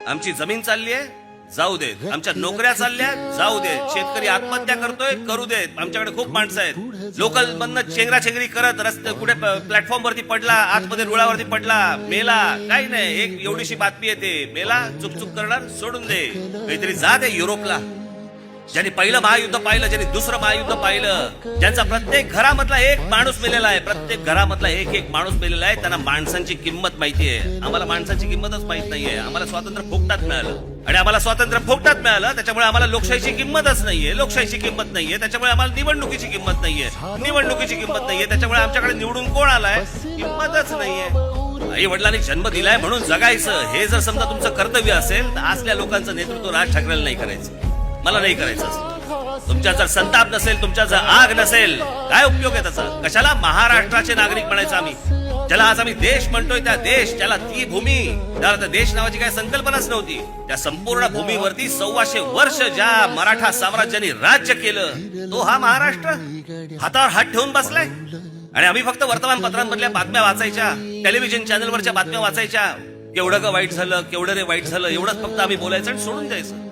आमची जमीन चालली आहे, जाऊ देत. आमच्या नोकऱ्या चालल्या, जाऊ देत. शेतकरी आत्महत्या करतोय, करू देत. आमच्याकडे खूप माणसं आहेत. लोकल मधनं चेंगराचेंगरी करत रस्ते कुठे प्लॅटफॉर्म वरती पडला, आतमध्ये रुळावरती पडला, मेला, काही नाही. एक एवढीशी बातमी येते, मेला, चुकचुक करणार, सोडून दे. काहीतरी जा दे युरोपला. ज्यांनी पहिलं महायुद्ध पाहिलं, ज्यांनी दुसरं महायुद्ध पाहिलं, ज्यांचा प्रत्येक घरामधला एक माणूस मेलेला आहे, प्रत्येक घरामधला एक माणूस मेलेला आहे, त्यांना माणसांची किंमत माहितीये. आम्हाला माणसांची किंमतच माहित नाहीये. आम्हाला स्वातंत्र्य फुकटात मिळालं, आणि आम्हाला स्वातंत्र्य फुकटात मिळालं, त्याच्यामुळे आम्हाला लोकशाहीची किंमतच नाहीये. लोकशाहीची किंमत नाहीये, त्याच्यामुळे आम्हाला निवडणुकीची किंमत नाहीये. निवडणुकीची किंमत नाहीये, त्याच्यामुळे आमच्याकडे निवडून कोण आलाय, किंमतच नाहीये. आई वडिलांनी जन्म दिलाय म्हणून जगायचं, हे जर समजा तुमचं कर्तव्य असेल तर असल्या लोकांचं नेतृत्व राज ठाकरेला नाही करायचं, मला नाही करायचं. तुमच्या जर संताप नसेल, तुमच्या जर आग नसेल, काय उपयोग आहे त्याचा? कशाला महाराष्ट्राचे नागरिक म्हणायचं आम्ही? ज्याला आज आम्ही देश म्हणतोय, त्या देश, त्याला ती भूमी, त्याला देश नावाची काही संकल्पनाच नव्हती. त्या संपूर्ण भूमीवरती 125 वर्ष ज्या मराठा साम्राज्याने राज्य केलं, तो हा महाराष्ट्र हातावर हात ठेवून बसलाय. आणि आम्ही फक्त वर्तमानपत्रांमधल्या बातम्या वाचायच्या, टेलिव्हिजन चॅनलवरच्या बातम्या वाचायच्या. केवढं का वाईट झालं, केवढं रे वाईट झालं, एवढंच फक्त आम्ही बोलायचं आणि सोडून द्यायचं.